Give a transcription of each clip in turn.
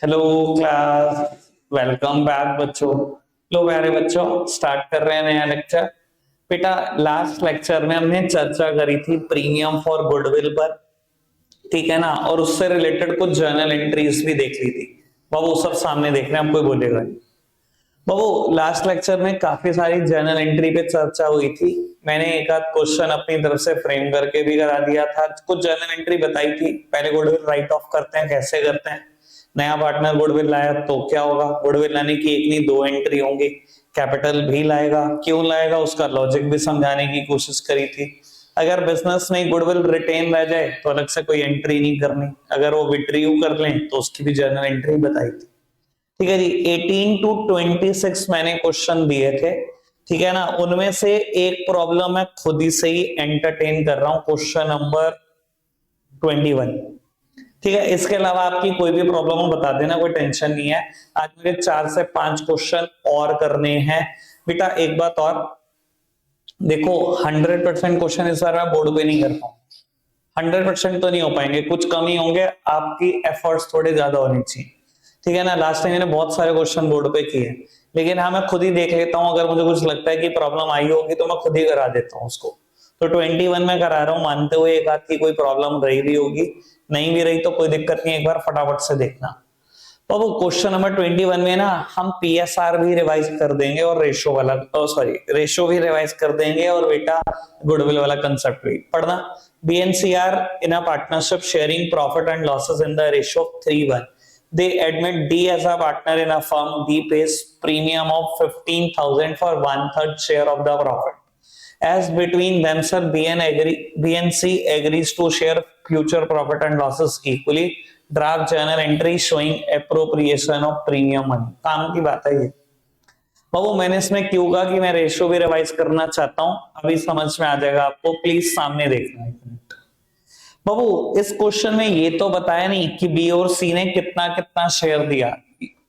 Hello class. Welcome back बच्चों। लो प्यारे बच्चों, स्टार्ट कर रहे हैं नया लेक्चर। बेटा, लास्ट लेक्चर में हमने चर्चा करी थी प्रीमियम फॉर गुडविल पर, ठीक है ना, और उससे रिलेटेड कुछ जर्नल एंट्रीज भी देख ली थी। बाबू सब सामने देख रहे हैं, हम कोई बोलेगा नहीं। बाबू लास्ट लेक्चर में काफी सारी जर्नल एंट्री पे चर्चा हुई थी। मैंने एक आध क्वेश्चन अपनी तरफ से फ्रेम करके भी करा दिया था। कुछ जर्नल एंट्री बताई थी, पहले गुडविल राइट ऑफ करते हैं, कैसे करते हैं। नया पार्टनर गुडविल लाया तो क्या होगा, गुडविल लाने की एक नहीं दो एंट्री होंगी। कैपिटल भी लाएगा, क्यों लाएगा उसका लॉजिक भी समझाने की कोशिश करी थी। अगर बिजनेस में गुडविल रिटेन रह जाए तो अलग से कोई एंट्री नहीं करनी, अगर वो विड्रीव कर लें तो उसकी भी जर्नल एंट्री बताई थी। ठीक है जी, 18 टू 26 मैंने क्वेश्चन दिए थे, ठीक है ना। उनमें से एक प्रॉब्लम मैं खुद ही से ही एंटरटेन कर रहा हूं, क्वेश्चन नंबर 21। ठीक है, इसके अलावा आपकी कोई भी प्रॉब्लम हो बता देना, कोई टेंशन नहीं है। आज मुझे 4 से 5 क्वेश्चन और करने हैं। बेटा एक बात और देखो, 100% क्वेश्चन इस बार मैं बोर्ड पे नहीं कर पाऊंगा। 100% तो नहीं हो पाएंगे, कुछ कम ही होंगे, आपकी एफर्ट्स थोड़े ज्यादा होने चाहिए। ठीक है ना, लास्ट टाइम मैंने बहुत सारे क्वेश्चन बोर्ड पे किए, लेकिन हाँ मैं खुद ही देख लेता हूँ। अगर मुझे कुछ लगता है कि प्रॉब्लम आई होगी तो मैं खुद ही करा देता हूँ उसको। तो 21 में करा रहा हूँ, मानते हुए एक आध की कोई प्रॉब्लम रही भी होगी, नहीं भी रही तो कोई दिक्कत नहीं, एक बार फटाफट से देखना। तो वो क्वेश्चन नंबर 21 में ना हम पीएसआर भी रिवाइज कर देंगे और रेशो वाला, सॉरी रेशो भी रिवाइज कर देंगे, और बेटा गुडविल वाला कंसेप्ट भी पढ़ना। B and C are in a partnership sharing profit and losses in the ratio of 3:1. They admit D as a partner in a firm. D pays premium of 15,000 for 1/3 share of the profit. As between themselves, BNC agrees to share future profit and losses equally. Draft journal entry showing appropriation of premium money. काम की बात है ये। बाबू मैंने इसमें क्यों कहा कि मैं रेशियो भी रिवाइज करना चाहता हूं, अभी समझ में आ जाएगा आपको, प्लीज सामने देखना। बाबू इस क्वेश्चन में ये तो बताया नहीं कि बी और सी ने कितना कितना शेयर दिया।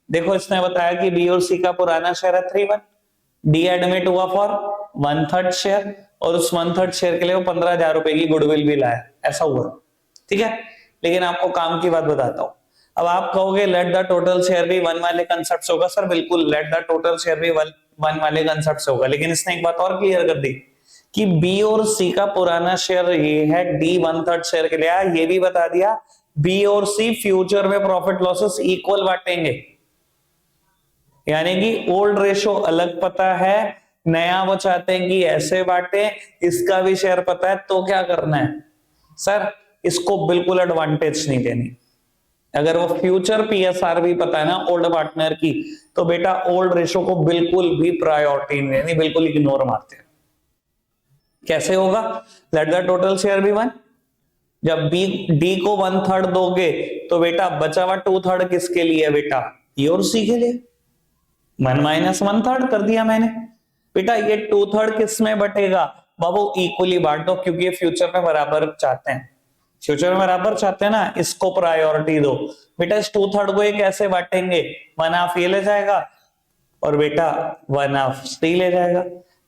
देखो इसने बताया कि बी और सी का पुराना शेयर है 3:1, डी एडमिट हुआ फॉर 1/3 शेयर, और उस 1/3 शेयर के लिए वो 15,000 रुपए की गुडविल भी लाया, ऐसा हुआ। ठीक है, लेकिन आपको काम की बात बताता हूं। अब आप कहोगे लेट द टोटल शेयर भी 1 वाले कंसेप्ट से होगा। सर बिल्कुल, लेट द टोटल शेयर भी 1 वाले कंसेप्ट से होगा, लेकिन इसने एक बात और क्लियर कर दी कि बी और सी का पुराना शेयर ये है, डी 1/3 शेयर के लिए आया, ये भी बता दिया बी और सी फ्यूचर में प्रॉफिट लॉसेस इक्वल बांटेंगे, यानी कि ओल्ड रेशो अलग पता है, नया वो चाहते हैं कि ऐसे बांटे, इसका भी शेयर पता है, तो क्या करना है सर, इसको बिल्कुल एडवांटेज नहीं देनी। अगर वो फ्यूचर पीएसआर भी पता है ना ओल्ड पार्टनर की, तो बेटा ओल्ड रेशो को बिल्कुल भी प्रायोरिटी नहीं देनी, बिल्कुल इग्नोर मारते हैं। कैसे होगा, लेट द टोटल शेयर भी 1, जब बी डी को 1/3 दोगे तो बेटा बचा हुआ 2/3 किसके लिए, बेटा ई और सी के लिए। 1 - 1/3 कर दिया मैंने। बेटा ये 2/3 किस में बटेगा, बाबू इक्वली बांट दो, क्योंकि ये फ्यूचर में बराबर चाहते हैं, फ्यूचर में बराबर चाहते हैं ना, इसको प्रायोरिटी दो। बेटा इस 2/3 को ये कैसे बांटेंगे, 1/2 ये ले जाएगा और बेटा 1/2 सी ले जाएगा,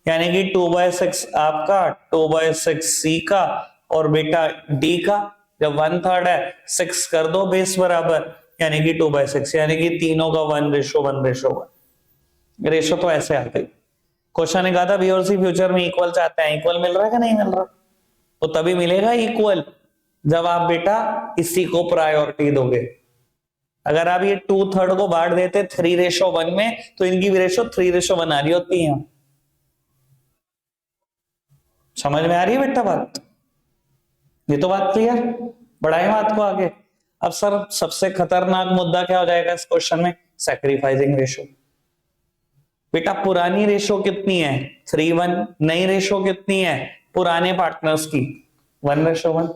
यानी कि 2/6 आपका, 2/6 सी का, और बेटा डी का। जब 1/3 है 6 कर दो बेस बराबर, यानी कि 2/6, यानी कि तीनों का 1:1:1। रेशो तो ऐसे आ गई। क्वेश्चन ने कहा था बी और सी फ्यूचर में इक्वल चाहते हैं, इक्वल मिल रहा है कि नहीं मिल रहा, तो तभी मिलेगा इक्वल जब आप बेटा इसी को प्रायोरिटी दोगे। अगर आप ये 2/3 को बांट देते 3:1 में, तो इनकी भी रेशो 3:1 आ रही होती है। समझ में आ रही है बेटा बात, ये तो बात क्लियर, बढ़ाए बात को आगे। अब सर सबसे खतरनाक मुद्दा क्या हो जाएगा इस क्वेश्चन में, सैक्रिफाइसिंग रेशो। बेटा पुरानी रेशो कितनी है 3:1, नई रेशो कितनी है पुराने पार्टनर्स की 1:1।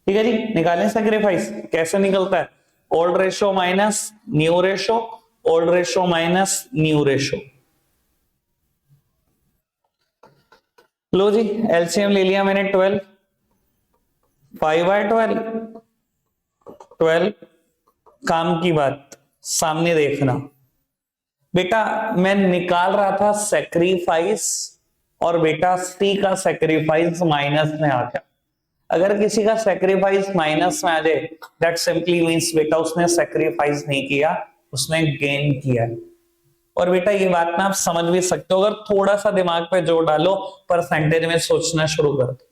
ठीक है जी, निकालें सैक्रिफाइस, कैसे निकलता है, old ratio minus new ratio, old ratio minus new ratio. लो जी एलसीएम ले लिया मैंने 12, 5/12, 12। काम की बात सामने देखना बेटा, मैं निकाल रहा था सैक्रिफाइस, और बेटा सी का सैक्रिफाइस माइनस में आ गया। अगर किसी का सेक्रीफाइस माइनस में आ जाए, दैट सिंपली मींस बेटा उसने सेक्रीफाइस नहीं किया, उसने गेन किया है। और बेटा ये बात ना आप समझ भी सकते हो, अगर थोड़ा सा दिमाग पे जोर डालो, परसेंटेज में सोचना शुरू कर दो।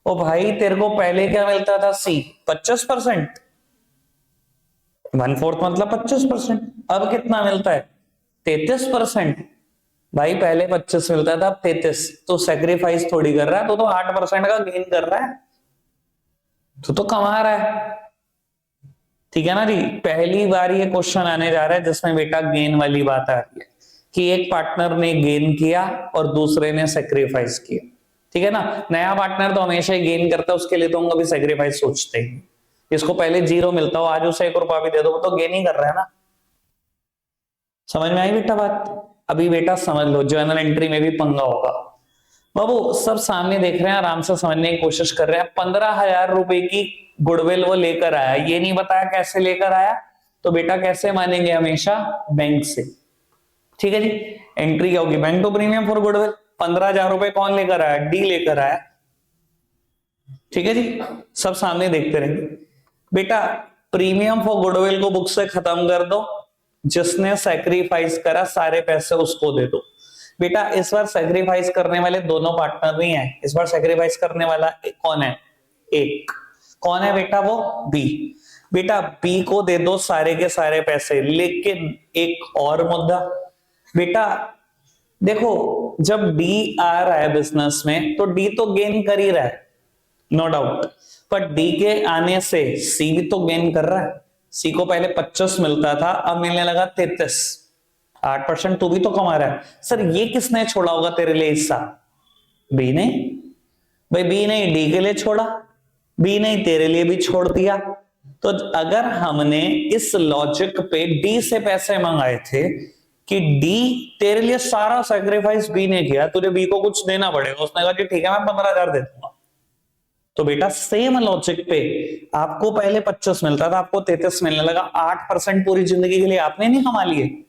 ओ भाई तेरे को पहले क्या मिलता था, सी 25%, 1/4 मतलब 25%, अब कितना मिलता है 33%। भाई पहले 25 मिलता था, अब 33, तो सेक्रीफाइस थोड़ी कर रहा है, तो 8% का गेन कर रहा है, तो कमा रहा है। ठीक है ना जी। पहली बार ये क्वेश्चन आने जा रहा है जिसमें बेटा गेन वाली बात आ रही है कि एक पार्टनर ने गेन किया और दूसरे ने सेक्रीफाइस किया। ठीक है ना, नया पार्टनर तो हमेशा ही गेन करता है, उसके लिए तो हम कभी सेक्रीफाइस सोचते ही। इसको पहले 0 मिलता हो, आज उसे 1 रुपया भी दे दो, वो तो गेन ही कर रहा है ना। समझ में आई बेटा बात? अभी बेटा समझ लो, जर्नल एंट्री में भी पंगा होगा। बाबू सब सामने देख रहे हैं, आराम से समझने की कोशिश कर रहे हैं। 15,000 रुपए की गुडविल वो लेकर आया, ये नहीं बताया कैसे लेकर आया, तो बेटा कैसे मानेंगे, हमेशा बैंक से। ठीक है जी, एंट्री क्या होगी, bank to premium for goodwill. 15,000 रुपए कौन लेकर आया, डी लेकर आया। ठीक है जी, सब सामने देखते रहेंगे। बेटा प्रीमियम फॉर गुडविल को बुक से खत्म कर दो, जिसने सेक्रीफाइस करा सारे पैसे उसको दे दो। बेटा इस बार सेक्रीफाइस करने वाले दोनों पार्टनर नहीं है, इस बार सेक्रीफाइस करने वाला कौन है, एक। कौन है बेटा, वो बी। बेटा बी को दे दो सारे के सारे पैसे, लेकिन एक और मुद्दा बेटा, देखो जब डी आ रहा है बिजनेस में तो डी तो गेन कर ही रहा है, नो डाउट, पर डी के आने से सी भी तो गेन कर रहा है। सी को पहले 25 मिलता था, अब मिलने लगा 33, 8% तू भी तो कमा रहा है। सर ये किसने छोड़ा होगा तेरे लिए हिस्सा, बी ने। भाई बी ने डी के लिए छोड़ा, बी ने तेरे लिए भी छोड़ दिया। तो अगर हमने इस लॉजिक पे डी से पैसे मंगाए थे कि डी तेरे लिए सारा सैक्रिफाइस बी ने किया, तुझे बी को कुछ देना पड़ेगा, उसने कहा कि ठीक है मैं 15,000 दे दूंगा। तो बेटा सेम लॉजिक पे आपको पहले 25 मिलता था, आपको 33 मिलने लगा, 8% पूरी जिंदगी के लिए आपने नहीं कमा लिए,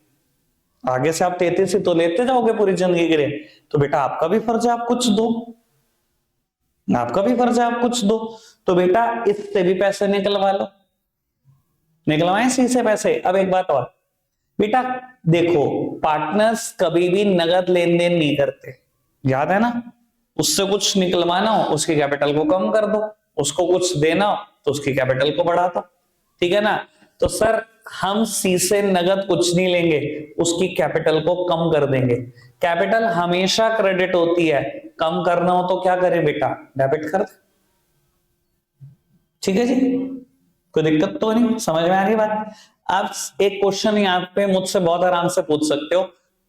आगे से आप 33 ही तो लेते जाओगे पूरी जिंदगी के लिए। तो बेटा आपका भी फर्ज है आप कुछ दो, आपका भी फर्ज है आप कुछ दो। तो बेटा इससे भी पैसे निकलवा लो, निकलवाएं सी से पैसे। अब एक बात और बेटा, देखो पार्टनर्स कभी भी नगद लेन देन नहीं करते, याद है ना। उससे कुछ निकलवाना हो उसकी कैपिटल को कम कर दो, उसको कुछ देना हो तो उसकी कैपिटल को बढ़ा दो। ठीक है ना। तो सर हम सी से नगद कुछ नहीं लेंगे, उसकी कैपिटल को कम कर देंगे। कैपिटल हमेशा क्रेडिट होती है, कम करना हो तो क्या करे बेटा, डेबिट कर दे। ठीक है जी, कोई दिक्कत तो नहीं, समझ में आ रही बात। आप एक क्वेश्चन यहाँ पे मुझसे बहुत आराम से पूछ सकते हो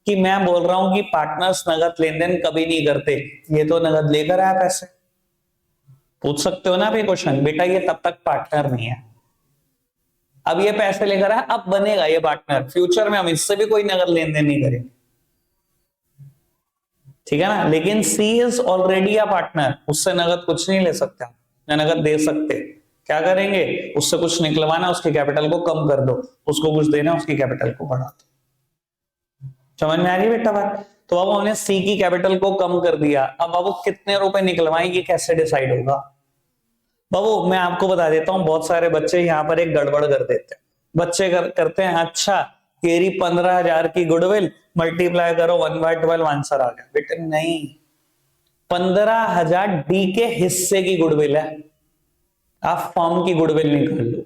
कि मैं बोल रहा हूं कि पार्टनर्स नगद लेन देन कभी नहीं करते, ये तो नगद लेकर आया पैसे, पूछ सकते हो ना आप ये क्वेश्चन। बेटा ये तब तक पार्टनर नहीं है, अब ये पैसे लेकर आया, अब बनेगा ये पार्टनर, फ्यूचर में हम इससे भी कोई नगद लेन देन नहीं करेंगे। ठीक है ना। लेकिन सी इज ऑलरेडी अ पार्टनर, उससे नगद कुछ नहीं ले सकते, न नगद दे सकते। क्या करेंगे, उससे कुछ निकलवाना, उसकी कैपिटल को कम कर दो, उसको कुछ देना, उसकी कैपिटल को बढ़ा दो। समझ में आ रही है बेटा बात। तो अब हमने सी की कैपिटल को कम कर दिया, अब बाबू कितने रुपए निकलवाएंगे कैसे डिसाइड होगा। बाबू मैं आपको बता देता हूं, बहुत सारे बच्चे यहाँ पर एक गड़बड़ कर देते हैं। बच्चे करते हैं अच्छा तेरी 15,000 की गुडविल मल्टीप्लाई करो 1/12 आंसर आ गया। बेटे नहीं, 15,000 डी के हिस्से की गुडविल है, आप फॉर्म की गुडविल निकाल लो।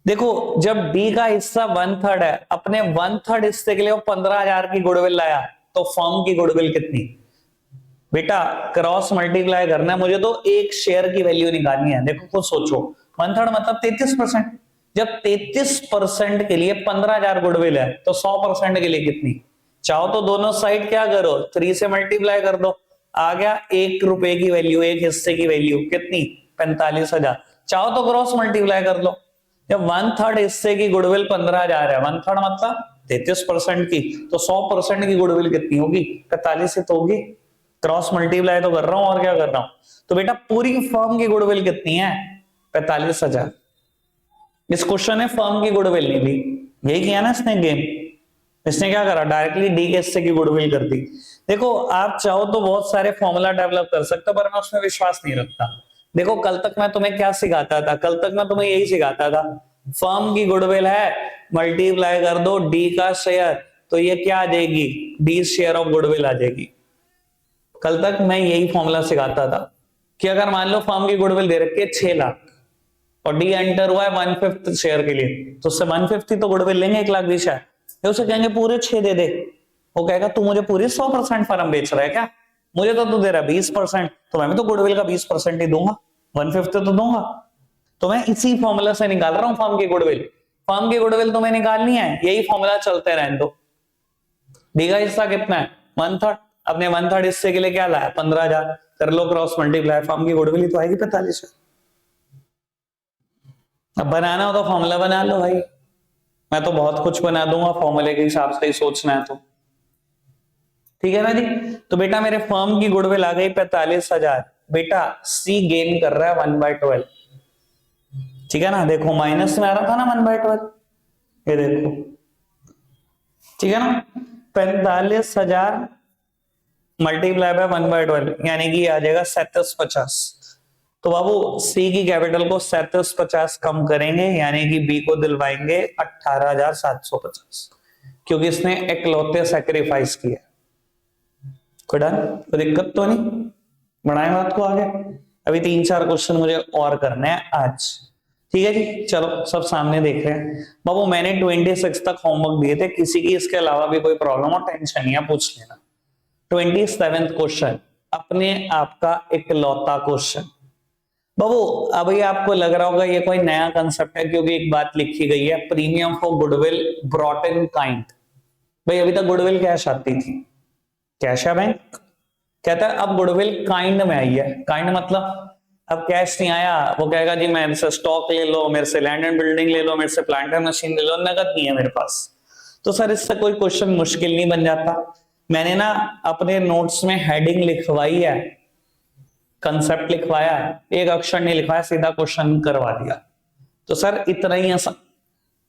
देखो जब डी का हिस्सा 1/3 है, अपने 1/3 हिस्से के लिए वो 15,000 की गुडविल लाया, तो फॉर्म की गुडविल कितनी बेटा, क्रॉस मल्टीप्लाई करना है मुझे, तो एक शेयर की वैल्यू निकालनी है। देखो खुद सोचो, 1/3 मतलब 33%, जब 33% के लिए 15,000 गुडविल है तो 100% के लिए कितनी, चाहो तो दोनों साइड क्या करो 3 से मल्टीप्लाई कर दो, आ गया 1 रुपए की वैल्यू, एक हिस्से की वैल्यू कितनी 45,000। चाहो तो क्रॉस मल्टीप्लाई कर लो, जब 1/3 हिस्से की गुडविल 15,000 है, 1/3 मतलब 33% की, तो 100% की गुडविल कितनी होगी 45 ही तो होगी। क्रॉस मल्टीप्लाई तो कर रहा हूं और क्या कर रहा हूं। तो बेटा पूरी फर्म की गुडविल कितनी है 45,000। इस क्वेश्चन ने फर्म की गुडविल नहीं दी, यही किया ना इसने गेम। इसने क्या करा, डायरेक्टली डी के हिस्से की गुडविल कर दी। देखो आप चाहो तो बहुत सारे फॉर्मूला डेवलप कर सकते हो, पर मैं उसमें विश्वास नहीं रखता। देखो कल तक मैं तुम्हें क्या सिखाता था, कल तक मैं तुम्हें यही सिखाता था, फर्म की गुडविल है, मल्टीप्लाई कर दो डी का शेयर, तो ये क्या आ जाएगी, डी शेयर ऑफ गुडविल आ जाएगी। कल तक मैं यही फॉर्मूला सिखाता था कि अगर मान लो फर्म की गुडविल दे रखी है 6 लाख और डी एंटर हुआ है 1/5 शेयर के लिए, तो उससे 1/5 ही तो गुडविल लेंगे, 1 लाख 20 है, तो उसे कहेंगे पूरे 6 दे दे। वो कहेगा तू मुझे पूरे 100% फर्म बेच रहा है क्या, मुझे तो तू दे रहा है 20%, तो मैं भी तो गुडविल का 20% ही दूंगा, 1/5 तो दूंगा। तो मैं इसी फॉर्मूला से निकाल रहा हूं फर्म की गुडविल। फर्म की गुडविल तुम्हें निकालनी है, यही फॉर्मूला चलते रहने दो। डी का हिस्सा कितना है, 1/3, अपने 1/3 हिस्से के लिए क्या लाया, 15,000, कर लो क्रॉस मल्टीप्लाई, फर्म की गुडविल ही तो आएगी 45। अब बनाना हो तो फॉर्मूला बना लो भाई, मैं तो बहुत कुछ बना दूंगा, फॉर्मूले के हिसाब से ही सोचना है तो ठीक है ना जी। तो बेटा मेरे फर्म की गुडविल आ गई 45,000, बेटा सी गेन कर रहा है 1/12, ठीक है ना, देखो माइनस में आ रहा था ना 1/12, ये देखो, ठीक है ना, 45,000 मल्टीप्लाई बाय 1/12 यानी कि आ जाएगा 3750। तो बाबू सी की कैपिटल को 3750 कम करेंगे, यानी कि बी को दिलवाएंगे 18,750, क्योंकि इसने इकलौते सैक्रिफाइस किया। कोई डन, कोई दिक्कत तो नहीं, बढ़ाएं बात को आगे। अभी 3-4 क्वेश्चन मुझे और करने हैं आज, ठीक है जी। चलो सब सामने देख रहे हैं बाबू, मैंने 26 तक होमवर्क दिए थे, किसी की इसके अलावा भी कोई प्रॉब्लम और टेंशन नहीं है पूछ लेना। 27th क्वेश्चन अपने आपका इकलौता क्वेश्चन। बाबू अभी आपको लग रहा होगा ये कोई नया कंसेप्ट है, क्योंकि एक बात लिखी गई है, premium for goodwill brought in kind. भाई अभी तक गुडविल कैश आती थी, कैश है बैंक, कहता है अब गुडविल काइंड में आई है। काइंड मतलब अब कैश नहीं आया, वो कहेगा जी मेरे से स्टॉक ले लो, मेरे से लैंड एंड बिल्डिंग ले लो, मेरे से प्लांट एंड मशीन ले लो, नगद नहीं है मेरे पास। तो सर इससे कोई क्वेश्चन मुश्किल नहीं बन जाता। मैंने ना अपने नोट्स में हेडिंग लिखवाई है, कंसेप्ट लिखवाया है, एक अक्षर नहीं लिखवाया, सीधा क्वेश्चन करवा दिया। तो सर इतना ही आसान,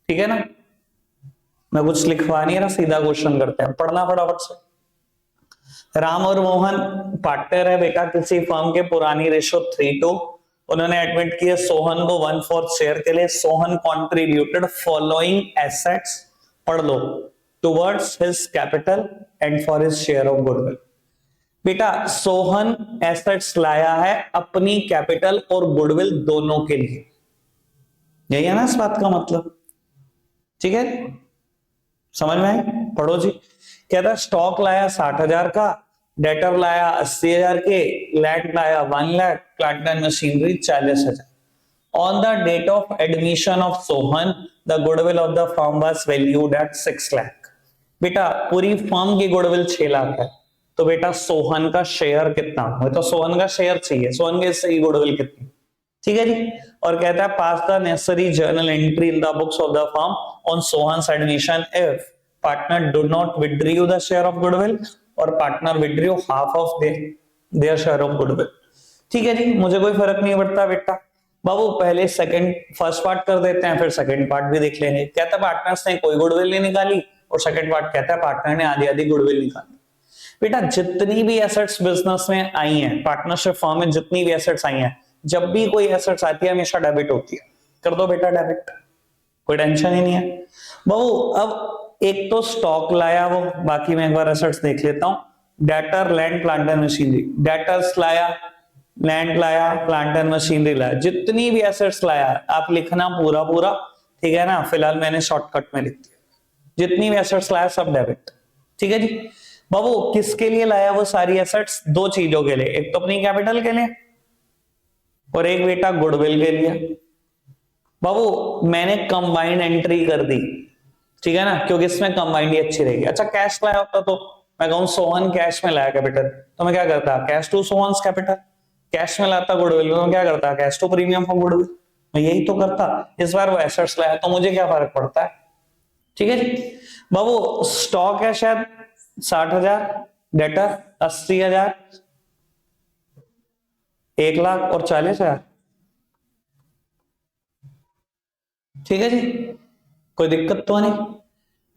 ठीक है ना, मैं कुछ लिखवा नहीं रहा, सीधा क्वेश्चन करते हैं, पढ़ना फटाफट से। राम और मोहन पार्टनर है बेटा किसी फर्म के, पुरानी रेशो 3:2, उन्होंने एडमिट किया सोहन को 1/4 शेयर के लिए। सोहन कॉन्ट्रीब्यूटेड फॉलोइंग एसेट्स, पढ़ लो, towards his capital and for his share of goodwill. बेटा सोहन एसेट्स लाया है अपनी कैपिटल और गुडविल दोनों के लिए, यही है ना इस बात का मतलब, ठीक है, समझ में आई, पढ़ो जी। कहता स्टॉक लाया 60,000 का, डेटर लाया 80,000 के, लैंड लाया 1 lakh, plant and machinery 40,000। On the date of admission of Sohan the goodwill of the firm was valued at 6 lakh. बेटा पूरी फर्म की गुडविल 6 लाख है, तो बेटा सोहन का शेयर कितना, मुझे तो सोहन का शेयर चाहिए, सोहन के सही गुडविल कितनी, ठीक है जी। और कहता है pass the necessary journal entry in the books of the firm on Sohan's admission if partner do not withdraw the share of goodwill और partner withdraw half of their share of goodwill. ठीक है जी, मुझे कोई फर्क नहीं पड़ता बेटा। बाबू पहले सेकंड फर्स्ट पार्ट कर देते हैं, फिर सेकंड पार्ट भी देख लेंगे। कहता है पार्टनर्स ने कोई गुडविल नहीं निकाली, और सेकंड पार्ट कहता है पार्टनर ने आधी आधी गुडविल निकाली। बेटा जितनी भी एसेट्स बिजनेस में आई हैं, पार्टनरशिप फर्म में जितनी भी एसेट्स आई हैं, जब भी कोई एसेट्स आती है हमेशा डेबिट होती है, कर दो बेटा डेबिट, कोई टेंशन ही नहीं है। बाबू अब एक तो स्टॉक लाया वो, बाकी मैं एक बार एसेट्स देख लेता हूं। Debtor land plant and machinery, debtors लाया, लैंड लाया, प्लांट एंड मशीनरी लाया, जितनी भी एसेट्स लाया आप लिखना पूरा पूरा, ठीक है ना, फिलहाल मैंने शॉर्टकट में लिख दिया, जितनी भी एसेट्स लाया सब डेबिट, ठीक है जी। बाबू किसके लिए लाया वो सारी एसेट्स, दो चीजों के लिए, एक तो अपनी कैपिटल के लिए और एक बेटा गुडविल के लिए। बाबू मैंने कंबाइंड एंट्री कर दी, ठीक है ना, क्योंकि इसमें कंबाइंड ही अच्छी रहेगी। अच्छा कैश लाया होता तो मैं कहूं सोहन कैश में लाया कैपिटल, तो मैं क्या करता, cash to Sohan's capital. Cash में लाता गुडविल, तो मैं क्या करता, cash to premium for goodwill, मैं यही तो करता। इस बार वो एसेट्स लाया तो मुझे क्या फर्क पड़ता है, ठीक है जी। बाबू स्टॉक है शायद 60,000, डेटर 80,000, 1 लाख और 40,000, ठीक है जी, कोई दिक्कत तो नहीं।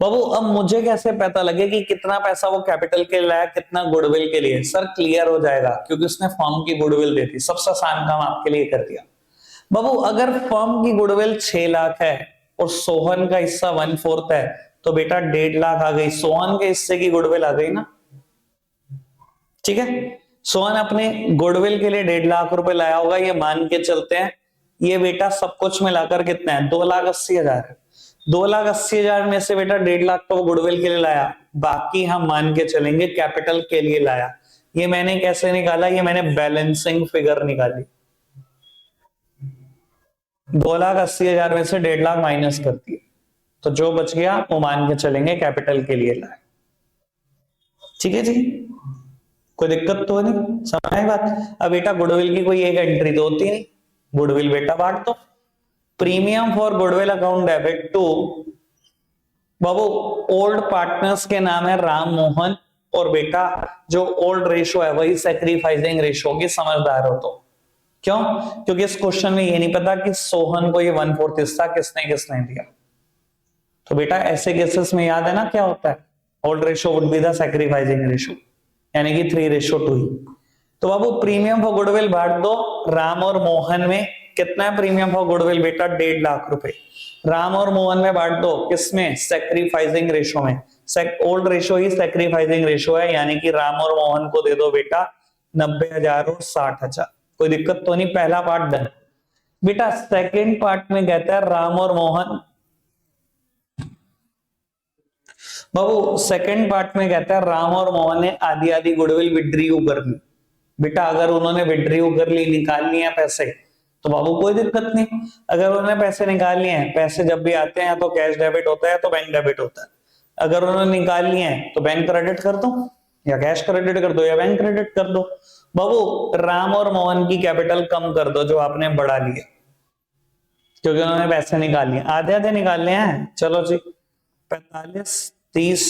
बाबू अब मुझे कैसे पता लगे कि कितना पैसा वो कैपिटल के लिए लाया, कितना गुडविल के लिए? सर क्लियर हो जाएगा, क्योंकि उसने फर्म की गुडविल दी थी। सबसे आसान काम आपके लिए कर दिया। बाबू अगर फर्म की गुडविल 6 लाख है और सोहन का हिस्सा 1/4 है, तो बेटा 1.5 लाख आ गई, सोहन के हिस्से की गुडविल आ गई ना। ठीक है, सोहन अपने गुडविल के लिए 1.5 लाख रुपए लाया होगा, ये मान के चलते हैं। ये बेटा सब कुछ मिलाकर कितना है? 2,80,000 है। 2,80,000 में से बेटा 1.5 लाख तो गुडविल के लिए लाया, बाकी हम मान के चलेंगे कैपिटल के लिए लाया। ये मैंने कैसे निकाला? ये मैंने बैलेंसिंग फिगर निकाली। 2,80,000 में से 1.5 लाख माइनस कर दिए, तो जो बच गया वो मान के चलेंगे कैपिटल के लिए लाया। ठीक है जी, कोई दिक्कत तो नहीं, समझ आई बात? अब बेटा गुडविल की कोई एक एंट्री तो होती नहीं, गुडविल बेटा बांट दो। Premium for goodwill account debit to, बाबू ओल्ड पार्टनर्स के नाम है राम मोहन, और बेटा जो ओल्ड रेशो है वही सैक्रिफाइसिंग रेशो होगी, समझदार हो तो। क्यों? क्योंकि इस क्वेश्चन में ये नहीं पता कि सोहन को ये 1/4 हिस्सा किसने किसने दिया। तो बेटा ऐसे केसेस में याद है ना क्या होता है? Old ratio would be the sacrificing ratio, यानी कि 3:2 ही। तो बाबू प्रीमियम फॉर गुडविल बांट दो राम और मोहन में। कितना है प्रीमियम फॉर गुडविल? बेटा 1.5 लाख रुपए। राम और मोहन में बांट दो, किसमें? सैक्रिफाइसिंग रेशो में। ओल्ड रेशो ही सैक्रिफाइसिंग रेशो है, यानी कि राम और मोहन को दे दो बेटा 90,000 और 60,000। कोई दिक्कत तो नहीं, पहला पार्ट डन। बेटा सेकेंड पार्ट में कहता है राम और मोहन, बाबू सेकंड पार्ट में कहता है राम और मोहन ने आधी आधी गुडविल विड्रीव कर ली। बेटा अगर उन्होंने विड्रीव कर ली, निकाल लिए पैसे, तो बाबू कोई दिक्कत नहीं। अगर उन्होंने पैसे निकाल लिए हैं, पैसे जब भी आते हैं तो कैश डेबिट होता है तो बैंक डेबिट होता है। अगर उन्होंने निकाल लिए हैं तो बैंक क्रेडिट कर दो, या कैश क्रेडिट कर दो, या बैंक क्रेडिट कर दो। बाबू राम और मोहन की कैपिटल कम कर दो जो आपने बढ़ा लिया, क्योंकि उन्होंने पैसे निकाल लिए, आधे आधे निकालने हैं। चलो जी, 45 30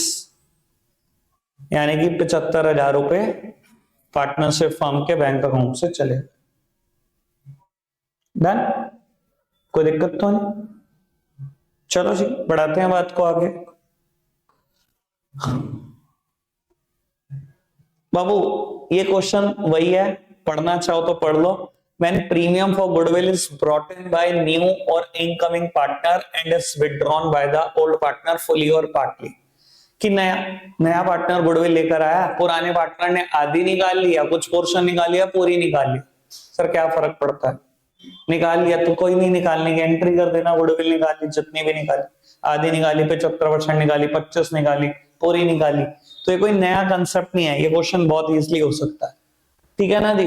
यानी कि 75,000 रुपए पार्टनरशिप फर्म के बैंक अकाउंट से चले। डन, कोई दिक्कत तो नहीं। चलो जी बढ़ाते हैं बात को आगे। बाबू ये क्वेश्चन वही है, पढ़ना चाहो तो पढ़ लो। When premium for goodwill is brought in by new or incoming partner and is withdrawn by the old partner fully or partly, कि नया पार्टनर गुडविल लेकर आया, पुराने पार्टनर ने आधी निकाल लिया, कुछ पोर्शन निकाल लिया, पूरी निकाल लिया। सर क्या फर्क पड़ता है? निकाल लिया तो कोई नहीं, निकालने की एंट्री कर देना, गुडविल निकाली जितनी भी निकाली, आधी निकाली, 75% निकाली, 25 निकाली, पूरी निकाली। तो ये कोई नया कंसेप्ट नहीं है, ये क्वेश्चन बहुत इजीली हो सकता है। ठीक है ना जी,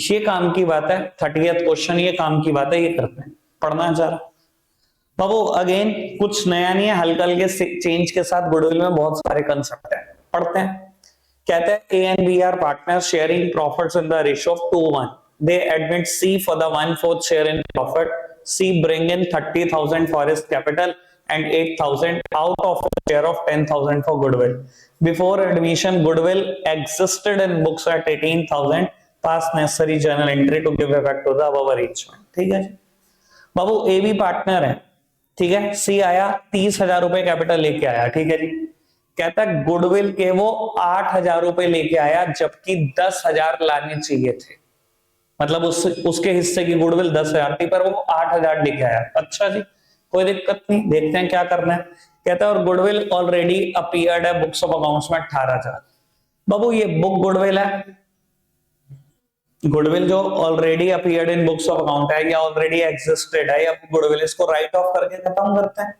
ये काम की बात है। 30th क्वेश्चन ये काम की बात है, ये करते हैं। पढ़ना चाह रहा बाबू, अगेन कुछ नया नहीं है, हल्का हल्के चेंज के साथ गुडविल में बहुत सारे कंसेप्ट है, पढ़ते हैं। कहते हैं A and B are partner sharing profits in the ratio of 2:1। They admit C for the 1/4 share in profit. C bring in 30,000 for his capital and 8,000 out of a share of 10,000 for goodwill. Before admission, goodwill existed in books at 18,000. Pass necessary journal entry to give effect to the above arrangement. ठीक है बाबू, ए भी partner है, ठीक है। सी आया 30,000 रुपए capital लेके आया, ठीक है जी। कहता है गुडविल के वो 8,000 रुपए लेके आया, जबकि 10,000 लाने चाहिए थे। मतलब उसके हिस्से की गुडविल 10,000 थी, पर वो 8,000 लेके आया। अच्छा जी, कोई दिक्कत नहीं, देखते हैं क्या करना है। कहता है और गुडविल ऑलरेडी अपीयर्ड है बुक्स ऑफ अकाउंट्स में 18,000। बाबू ये बुक गुडविल है, गुडविल जो already appeared in books of account है या ऑलरेडी एग्जिस्टेड है, या गुडविल, इसको राइट ऑफ करके खत्म करते हैं।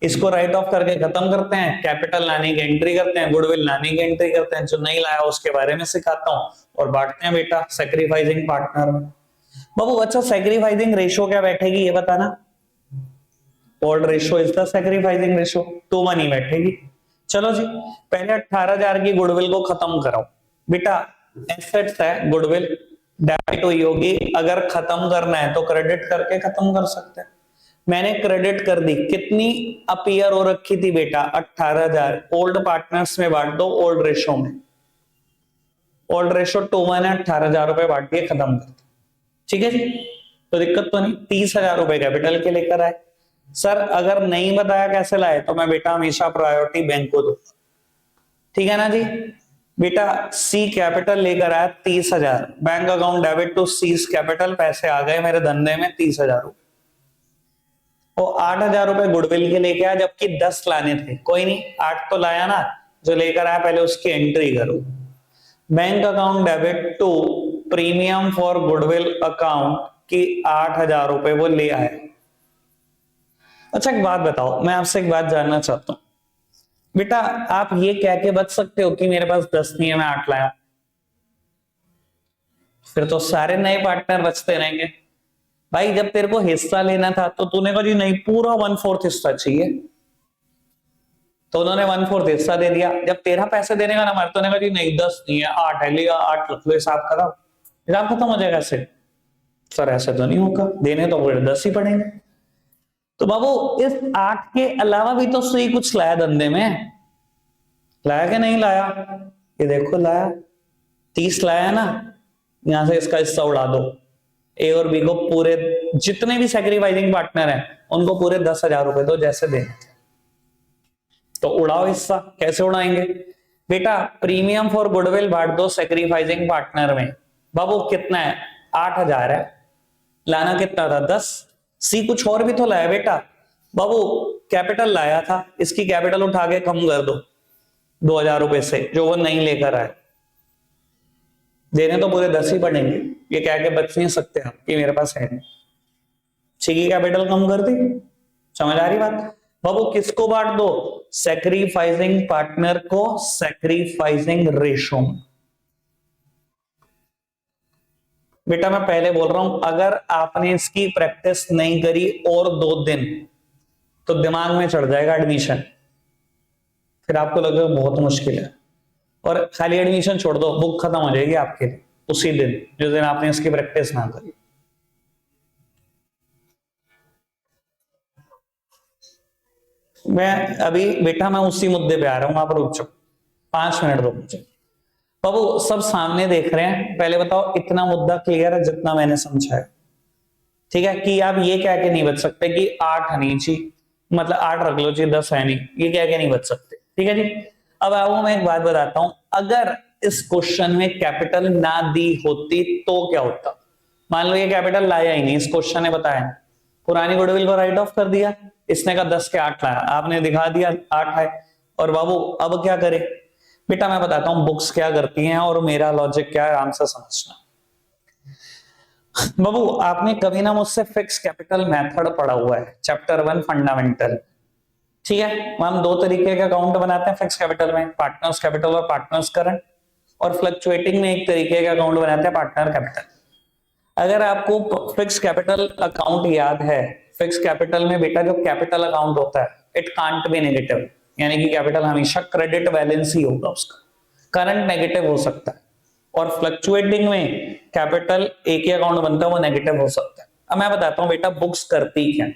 इसको राइट ऑफ करके खत्म करते हैं, कैपिटल लाने की एंट्री करते हैं, गुडविल लाने की एंट्री करते हैं। जो नहीं लाया उसके बारे में सिखाता हूं और बांटते हैं बेटा सैक्रिफाइसिंग पार्टनर में। बाबू अच्छा, सैक्रिफाइसिंग रेशियो क्या बैठेगी ये बताना। Old ratio is the sacrificing ratio, 2:1 ही बैठेगी। चलो जी, पहले 18,000 की गुडविल को खत्म कराओ। बेटा एसेट्स है, गुडविल डेबिट हुई होगी, अगर खत्म करना है तो क्रेडिट करके खत्म कर सकते हैं। मैंने क्रेडिट कर दी, कितनी अपीयर हो रखी थी बेटा? 18,000। ओल्ड पार्टनर्स में बांट दो, ओल्ड रेशियो में। ओल्ड रेशियो 2:1 है, 18,000 रुपए बांट दिए, खत्म कर दो। ठीक है जी, तो दिक्कत तो नहीं। 30,000 रुपए कैपिटल के लेकर आए, सर अगर नहीं बताया कैसे लाए तो मैं बेटा हमेशा प्रायोरिटी बैंक को दूंगा, ठीक है ना जी। बेटा सी कैपिटल लेकर आया 30,000, bank account debit to C's capital, पैसे आ गए मेरे धंधे में 30,000 रुपए। वो 8,000 रुपए गुडविल के लेके आया, जबकि 10 लाने थे, कोई नहीं 8 तो लाया ना, जो लेकर आया पहले उसकी एंट्री करो। Bank account debit to premium for goodwill account की 8,000 रुपए वो ले आए। अच्छा एक बात बताओ, मैं आपसे एक बात जानना चाहता हूं बेटा, आप ये कह के बच सकते हो कि मेरे पास 10 नहीं है मैं 8 लाया? फिर तो सारे नए पार्टनर बचते रहेंगे। भाई जब तेरे को हिस्सा लेना था तो तूने कहा जी नहीं पूरा 1/4 हिस्सा चाहिए, तो उन्होंने 1/4 हिस्सा दे दिया। जब तेरा पैसे देने का नंबर तो कहा जी नहीं 10 नहीं है 8 है, लिया 8 रख लो, हिसाब खराब, हिसाब खत्म हो जाएगा। ऐसे सर ऐसे तो नहीं होगा, देने तो पूरे 10 ही पड़ेंगे। तो बाबू इस 8 के अलावा भी तो सही कुछ लाया धंधे में, लाया कि नहीं लाया? ये देखो लाया, 30 लाया ना, यहां से इसका हिस्सा उड़ा दो। ए और बी को पूरे, जितने भी सैक्रिफाइसिंग पार्टनर हैं उनको पूरे 10,000 रुपए दो जैसे देने थे। तो उड़ाओ हिस्सा, कैसे उड़ाएंगे बेटा? प्रीमियम फॉर गुडविल बांट दो सैक्रिफाइसिंग पार्टनर में। बाबू कितना है? 8,000 है, लाना कितना था? 10। सी कुछ और भी तो लाया बेटा। बाबू कैपिटल लाया था, इसकी कैपिटल उठा के कम कर दो 2,000 रुपए से, जो वो नहीं लेकर आए। देने तो पूरे 10 ही पड़ेंगे, ये कह के बच नहीं सकते आप कि मेरे पास है नहीं। सी की कैपिटल कम कर दी, समझ आ रही बात? बाबू किसको बांट दो? सैक्रिफाइसिंग पार्टनर को सैक्रिफाइसिंग रेशो। बेटा मैं पहले बोल रहा हूं, अगर आपने इसकी प्रैक्टिस नहीं करी और 2 दिन तो दिमाग में चढ़ जाएगा एडमिशन, फिर आपको लगेगा बहुत मुश्किल है, और खाली एडमिशन छोड़ दो, बुक खत्म हो जाएगी आपके लिए उसी दिन जिस दिन आपने इसकी प्रैक्टिस ना करी। मैं अभी बेटा मैं उसी मुद्दे पे आ रहा हूं, आप रुक जाओ 5 मिनट दो मुझे। बाबू सब सामने देख रहे हैं, पहले बताओ इतना मुद्दा क्लियर है जितना मैंने समझाया? ठीक है कि आप ये कह के नहीं बच सकते कि 8 नहीं चाहिए, मतलब 8 रख लो चाहिए 10 है नहीं, ये कह के नहीं बच सकते, ठीक है जी। अब आपको मैं एक बात बताता हूं, अगर इस क्वेश्चन में कैपिटल ना दी होती तो क्या होता? मान लो ये कैपिटल लाया ही नहीं, इस क्वेश्चन ने बताया, पुरानी गुडविल को राइट ऑफ कर दिया, इसने कहा 10 के 8 लाया, आपने दिखा दिया 8 है, और बाबू अब क्या करे? बेटा मैं बताता हूं बुक्स क्या करती हैं और मेरा लॉजिक क्या है, आराम से समझना। बाबू आपने कभी ना मुझसे फिक्स कैपिटल मेथड पढ़ा हुआ है, चैप्टर 1 फंडामेंटल, ठीक है। हम 2 तरीके का अकाउंट बनाते हैं फिक्स कैपिटल में, पार्टनर्स कैपिटल और पार्टनर्स करंट, और फ्लक्चुएटिंग में एक तरीके का अकाउंट बनाते हैं पार्टनर कैपिटल। अगर आपको फिक्स कैपिटल अकाउंट याद है, फिक्स कैपिटल में बेटा जो कैपिटल अकाउंट होता है इट कांट बी नेगेटिव, यानी कि कैपिटल हमेशा क्रेडिट बैलेंस ही होगा उसका, करंट नेगेटिव हो सकता है। और फ्लक्चुएटिंग में कैपिटल एक ही अकाउंट बनता है वो नेगेटिव हो सकता है। अब मैं बताता हूं बेटा बुक्स करती क्या।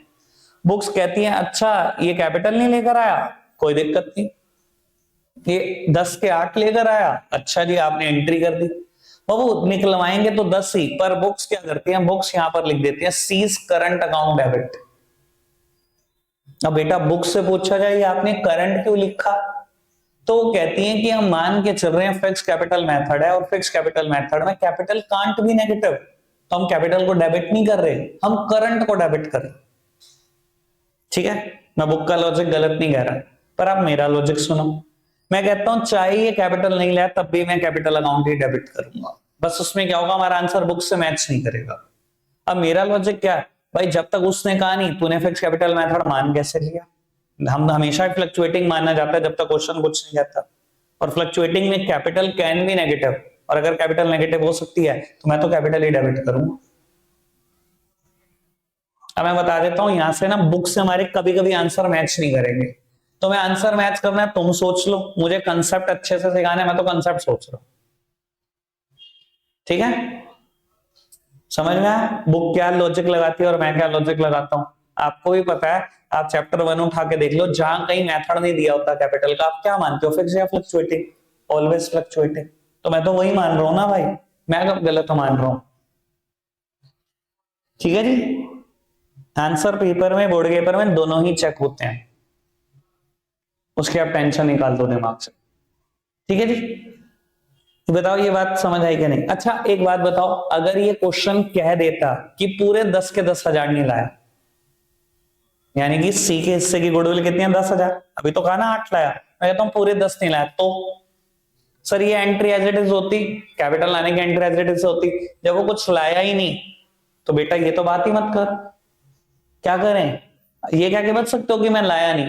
बुक्स कहती हैं अच्छा ये कैपिटल नहीं लेकर आया, कोई दिक्कत नहीं, ये 10 के 8 लेकर आया, अच्छा जी आपने एंट्री कर दी। बाबू निकलवाएंगे तो 10 ही, पर बुक्स क्या करती हैं, बुक्स यहां पर लिख देती हैं सीज करंट अकाउंट डेबिट। अब बेटा बुक से पूछा जाए आपने करंट क्यों लिखा, तो वो कहती हैं कि हम मान के चल रहे हैं फिक्स कैपिटल मेथड है, और फिक्स कैपिटल मेथड में कैपिटल कांट बी नेगेटिव, तो हम कैपिटल को डेबिट नहीं कर रहे, हम करंट को डेबिट कर रहे, ठीक है। मैं बुक का लॉजिक गलत नहीं कह रहा, पर आप मेरा लॉजिक सुनो। मैं कहता हूं चाहे ये कैपिटल नहीं लाया तब भी मैं कैपिटल अकाउंट ही डेबिट करूंगा, बस उसमें क्या होगा हमारा आंसर बुक से मैच नहीं करेगा। अब मेरा लॉजिक क्या है भाई, जब तक उसने कहा नहीं तूने फिक्स कैपिटल मेथड मान कैसे लिया? हम हमेशा फ्लक्चुएटिंग मानना जाता है जब तक क्वेश्चन कुछ नहीं कहता, और फ्लक्चुएटिंग में कैपिटल कैन बी नेगेटिव, और अगर कैपिटल नेगेटिव हो सकती है तो मैं तो कैपिटल ही डेबिट करूंगा। अब मैं बता देता हूं यहां से ना बुक से हमारे कभी कभी आंसर मैच नहीं करेंगे, तो मैं आंसर मैच करना है तुम सोच लो, मुझे कंसेप्ट अच्छे से सिखाना है, मैं तो कंसेप्ट सोच रहा हूं, ठीक है। समझ में आया बुक क्या लॉजिक लगाती है और मैं क्या लॉजिक लगाता हूं? आपको भी पता है, आप चैप्टर 1 उठा के देख लो, जहां कहीं मेथड नहीं दिया होता कैपिटल का, आप क्या मानते हो फिक्स या फ्लक्चुएटिंग? ऑलवेज फ्लक्चुएटिंग, तो मैं तो वही मान रहा हूं ना भाई, मैं कब गलत मान रहा हूं? ठीक है जी। आंसर पेपर में, बोर्ड के पेपर में दोनों ही चेक होते हैं, उसकी आप टेंशन निकाल दो दिमाग से। ठीक है जी, तो बताओ ये बात समझ आई कि नहीं। अच्छा एक बात बताओ, अगर ये क्वेश्चन कह देता कि पूरे 10 के 10,000 नहीं लाया, यानी कि सी के हिस्से की गुडविल कितनी है 10,000, अभी तो कहा ना 8 लाया, मैं कहता हूं पूरे 10 नहीं लाया, तो सर ये एंट्री एज इट इज होती, कैपिटल लाने की एंट्री एज इट इज होती। जब वो कुछ लाया ही नहीं तो बेटा ये तो बात ही मत कर, क्या करें, ये क्या के बच सकते हो कि मैं लाया नहीं,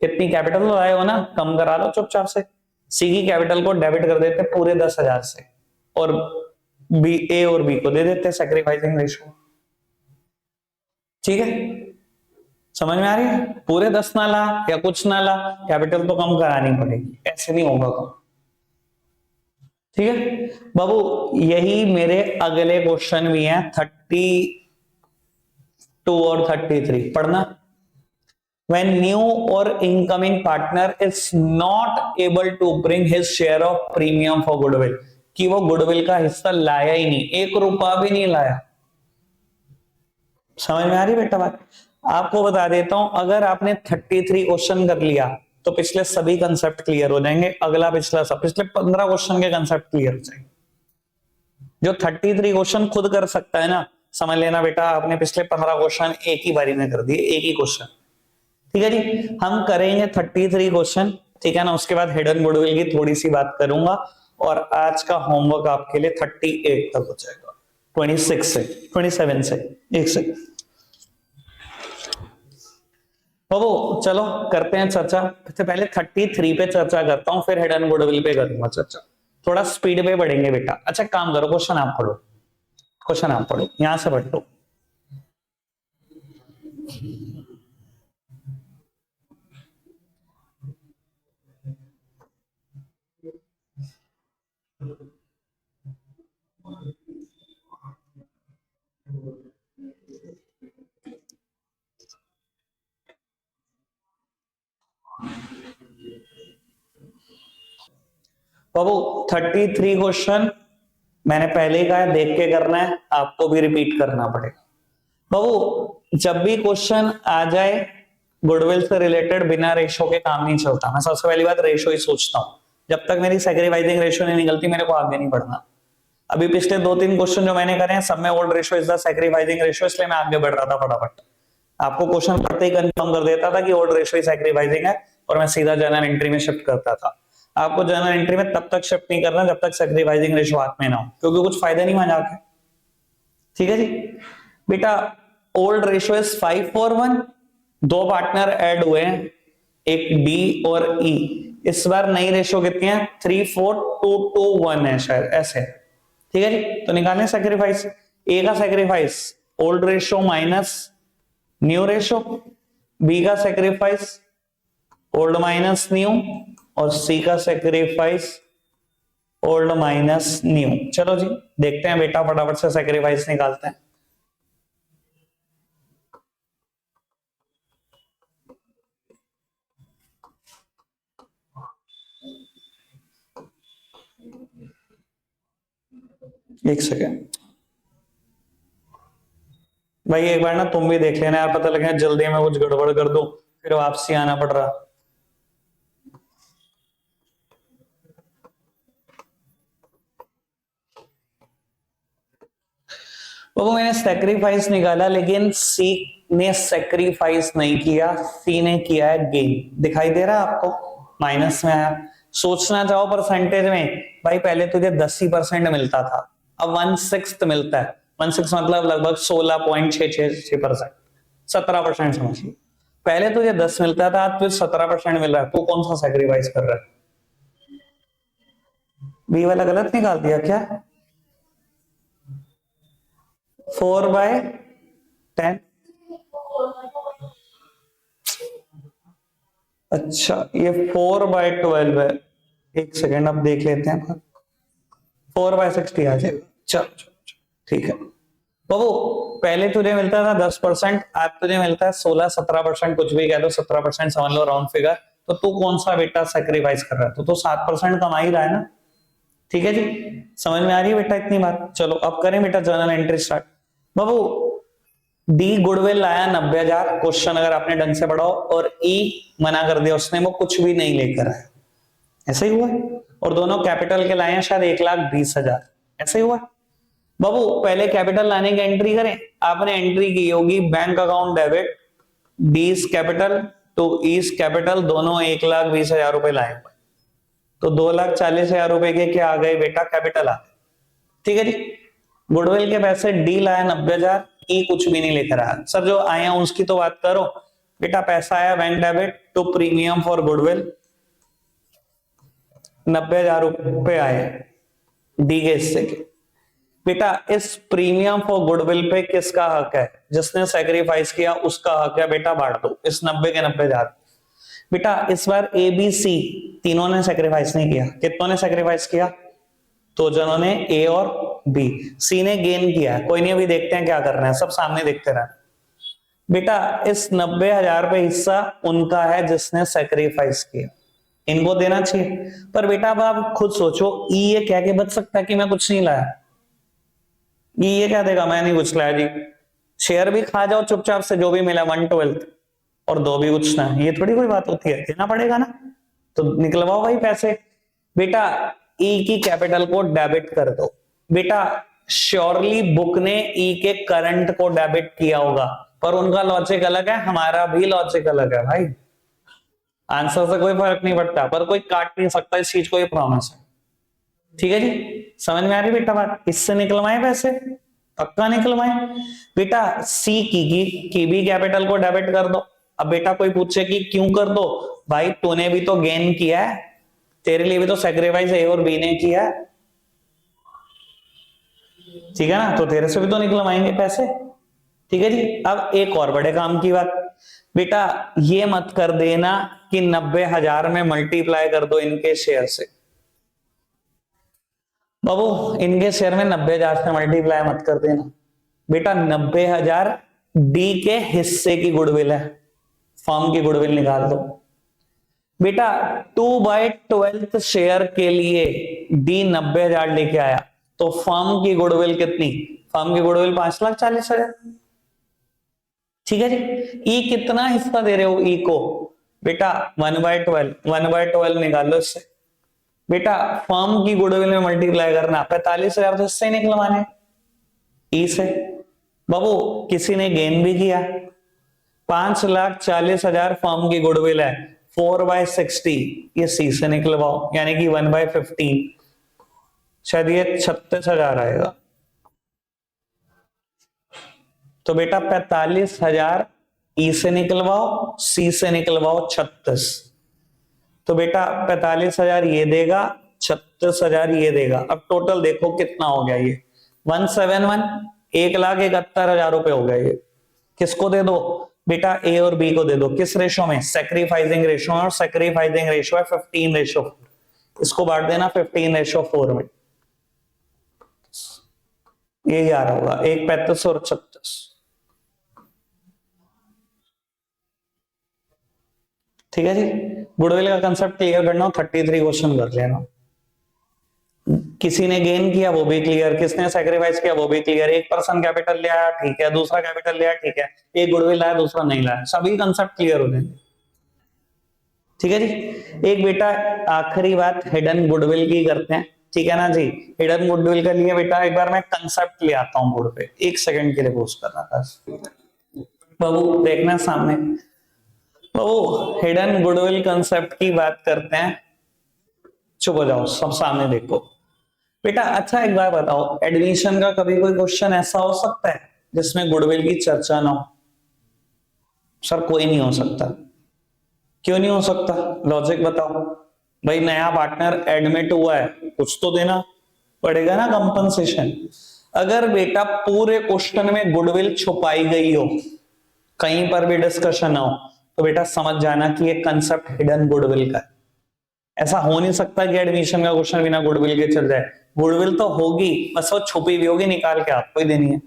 कितनी कैपिटल तो लाए हो ना, कम करा लो चुपचाप से। सी की कैपिटल को डेबिट कर देते पूरे 10,000 से, और बी, ए और बी को दे देते सैक्रिफाइसिंग रेशियो। ठीक है, समझ में आ रही है, पूरे 10 ना ला या कुछ ना ला, कैपिटल तो कम करानी पड़ेगी, ऐसे नहीं होगा कम। ठीक है बाबू, यही मेरे अगले क्वेश्चन भी हैं 32 और 33, पढ़ना। When new or incoming partner is not able to bring his share of premium for goodwill, कि वो गुडविल का हिस्सा लाया ही नहीं, 1 रुपया भी नहीं लाया। समझ में आ रही बेटा बात। आपको बता देता हूं, अगर आपने 33 क्वेश्चन कर लिया तो पिछले सभी कंसेप्ट क्लियर हो जाएंगे, अगला पिछला सब, पिछले 15 क्वेश्चन के कंसेप्ट क्लियर हो जाएंगे। जो 33 क्वेश्चन खुद कर सकता है ना, समझ लेना बेटा आपने पिछले 15 क्वेश्चन एक ही बारी में कर दिए, एक ही क्वेश्चन। ठीक है जी, हम करेंगे 33 क्वेश्चन, ठीक है ना, उसके बाद हिडन गुडविल की थोड़ी सी बात करूंगा, और आज का होमवर्क आपके लिए 38 तक हो जाएगा, 26 से 27 से, एक से। बाबू चलो करते हैं चर्चा, तो पहले 33 पे चर्चा करता हूं, फिर हिडन गुडविल पे करूंगा चर्चा, थोड़ा स्पीड पे बढ़ेंगे बेटा। अच्छा काम करो, क्वेश्चन आप पढ़ो, क्वेश्चन आप पढ़ो, यहां से पढ़ लो। बाबू 33 क्वेश्चन मैंने पहले ही कहा देख के करना है, आपको भी रिपीट करना पड़ेगा। बाबू जब भी क्वेश्चन आ जाए गुडविल से रिलेटेड, बिना रेशो के काम नहीं चलता। मैं सबसे पहली बात रेशो ही सोचता हूं, जब तक मेरी सैक्रिफाइसिंग रेशो नहीं निकलती मेरे को आगे नहीं बढ़ना। अभी पिछले 2-3 क्वेश्चन जो मैंने करे हैं सब में old ratio is the sacrificing ratio, इसलिए मैं आगे बढ़ रहा था फटाफट। आपको क्वेश्चन पढ़ते ही कंफर्म कर देता था कि ओल्ड रेशो ही सैक्रिफाइसिंग है, और मैं सीधा जर्नल एंट्री में शिफ्ट करता था। आपको जर्नल एंट्री में तब तक शिफ्ट नहीं करना जब तक सैक्रिफाइसिंग रेशो हाथ में ना हो, क्योंकि कुछ फायदा नहीं वहां जाके। ठीक है जी बेटा, old ratio is 5:1, 2 partner add हुए हैं, एक डी और ई। इस बार नई रेशो कितनी है, 3:4:2:1 है शायद, ऐसे। ठीक है जी, तो निकालें सैक्रिफाइस। ए का sacrifice old ratio minus new ratio, B का सैक्रिफाइस ओल्ड माइनस न्यू, और सी का सैक्रिफाइस ओल्ड माइनस न्यू। चलो जी देखते हैं बेटा, फटाफट से सैक्रिफाइस निकालते हैं। एक सेकेंड भाई, एक बार ना तुम भी देख लेना यार, पता लगे जल्दी में कुछ गड़बड़ कर दूं फिर वापसी आना पड़ रहा। वो मैंने सेक्रीफाइस निकाला, लेकिन सी ने सेक्रीफाइस नहीं किया, सी ने किया है गेन। दिखाई दे रहा है आपको, माइनस में आया। सोचना चाहो परसेंटेज में, भाई पहले तुझे 10% मिलता था, अब 1/6 मिलता है। 1/6 मतलब लगभग 16.66%, 17% समझिए। पहले तुझे 10 मिलता था, आज तुझे 17% मिल रहा है, तू कौन सा सेक्रीफाइस कर रहा है? बी वाला गलत निकाल दिया क्या? 4/10। अच्छा ये 4/12 है, एक सेकेंड अब देख लेते हैं। 4/60 आ जाएगा। चलो ठीक है बाबू, पहले तुझे मिलता था 10%, आज तुझे मिलता है 16-17%, कुछ भी कह लो, 17% समझ लो राउंड फिगर। तो तू कौन सा बेटा सेक्रीफाइस कर रहा है? तो 7% कमा ही रहा है ना। ठीक है जी, समझ में आ रही है बेटा इतनी बात। चलो अब करें बेटा जर्नल एंट्री स्टार्ट। बाबू डी गुडविल लाया 90,000, क्वेश्चन अगर आपने ढंग से पढ़ाओ, और ई मना कर दिया उसने, वो कुछ भी नहीं लेकर आया, ऐसे ही हुआ। और दोनों कैपिटल के लाए हैं शायद 1,20,000, ऐसे ही हुआ। बाबू पहले कैपिटल लाने की एंट्री करें, आपने एंट्री की होगी bank account debit D's capital to E's capital, दोनों 1,20,000 रुपए लाए हुए, तो 2,40,000 रुपए के क्या आ गए बेटा, कैपिटल आ गए। ठीक है जी, गुडविल के पैसे डी लाया 90,000, ई कुछ भी नहीं लेकर आया। सर जो आए हैं उसकी तो बात करो बेटा, पैसा आया bank debit to premium for goodwill, 90,000 रुपए आए डी के हिस्से के। बेटा इस प्रीमियम फॉर गुडविल पे किसका हक है, जिसने सैक्रिफाइस किया उसका हक है बेटा, बांट दो इस 90 के 90,000। बेटा इस बार ए बी सी तीनों ने सैक्रिफाइस नहीं किया, कितनों ने सैक्रिफाइस किया, तो जिन्होंने ए और बी, सी ने गेन किया, कोई नहीं अभी देखते हैं क्या कर रहे हैं, सब सामने देखते रहे। बेटा इस 90,000 पे हिस्सा उनका है जिसने सैक्रिफाइस किया, इनको देना चाहिए। पर बेटा अब आप खुद सोचो, ई ये कह के बच सकता है कि मैं कुछ नहीं लाया, ये क्या देगा, मैं नहीं कुछ लाया जी, शेयर भी खा जाओ चुपचाप से, जो भी मिला 1/12 और दो भी कुछ ना, ये थोड़ी कोई बात होती है, देना पड़ेगा ना, तो निकलवाओ भाई पैसे। बेटा ई की कैपिटल को डेबिट कर दो। बेटा श्योरली बुक ने ई के करंट को डेबिट किया होगा, पर उनका लॉजिक अलग है, हमारा भी लॉजिक अलग है भाई, आंसर से कोई फर्क नहीं पड़ता, पर कोई काट नहीं सकता इस चीज को, ये प्रॉमिस है। ठीक है जी, समझ में आ रही बेटा बात, इससे निकलवाए पैसे, पक्का निकलवाए। बेटा सी की भी कैपिटल को डेबिट कर दो। अब बेटा कोई पूछे कि क्यों कर दो, भाई तूने भी तो गेन किया है, तेरे लिए भी तो सैक्रिफाइस ए और बी ने किया है, ठीक है ना, तो तेरे से भी तो निकलवाएंगे पैसे। ठीक है जी, अब एक और बड़े काम की बात, बेटा ये मत कर देना कि 90,000 में मल्टीप्लाई कर दो इनके शेयर से। बाबू इनके शेयर में 90,000 से मल्टीप्लाई मत कर देना बेटा, 90,000 डी के हिस्से की गुडविल है, फर्म की गुडविल निकाल दो। बेटा 2/12 शेयर के लिए डी 90,000 लेके आया, तो फर्म की गुडविल कितनी, फर्म की गुडविल 5,40,000। ठीक है जी, ई कितना हिस्सा दे रहे हो ई को, बेटा 1/12 निकाल लो इससे। बेटा फर्म की गुडविल में मल्टीप्लाई करना, 45,000 तो इससे निकलवाने ई से। बाबू किसी ने गेन भी किया, 5,40,000 फर्म की गुडविल है, 4/60 ये सी से निकलवाओ, यानी कि 1/15, शायद ये 36,000 आएगा। तो बेटा 45,000 ई से निकलवाओ, सी से निकलवाओ 36, तो बेटा 45,000 ये देगा, 36,000 ये देगा। अब टोटल देखो कितना हो गया, ये 171, 1,71,000 रुपए हो गए। ये किसको दे दो बेटा, ए और बी को दे दो, किस रेशो में, सैक्रिफाइसिंग रेशो में, और सैक्रिफाइसिंग रेशो है 15:4, इसको बांट देना 15:4 में, ये आ रहा होगा 1,35 और 36। ठीक है जी, गुडविल का कंसेप्ट क्लियर करना हो 33 क्वेश्चन कर लेना। किसी ने गेन किया वो भी क्लियर, किसने सैक्रिफाइस किया वो भी क्लियर, एक पर्सन कैपिटल ले आया ठीक है, दूसरा कैपिटल ले आया ठीक है, एक गुडविल लाया दूसरा नहीं लाया, सभी कंसेप्ट क्लियर हो जाएंगे। ठीक है जी, एक बेटा आखिरी बात हिडन गुडविल की करते हैं, ठीक है ना जी। हिडन गुडविल के लिए बेटा एक बार मैं कंसेप्ट ले आता हूँ बोर्ड पे, एक सेकंड के लिए पोस्ट करना था बाबू, देखना सामने। बाबू हिडन गुडविल कंसेप्ट की बात करते हैं, चुप हो जाओ सब सामने देखो बेटा। अच्छा एक बार बताओ, एडमिशन का कभी कोई क्वेश्चन ऐसा हो सकता है जिसमें गुडविल की चर्चा ना हो? सर कोई नहीं हो सकता, क्यों नहीं हो सकता, लॉजिक बताओ। भाई नया पार्टनर एडमिट हुआ है, कुछ तो देना पड़ेगा ना कंपनसेशन। अगर बेटा पूरे क्वेश्चन में गुडविल छुपाई गई हो, कहीं पर भी डिस्कशन ना हो, तो बेटा समझ जाना कि ये कंसेप्ट हिडन गुडविल का है। ऐसा हो नहीं सकता कि एडमिशन का क्वेश्चन बिना गुडविल के चल जाए, गुडविल तो होगी, बस वो छुपी भी होगी, निकाल के आपको ही देनी है।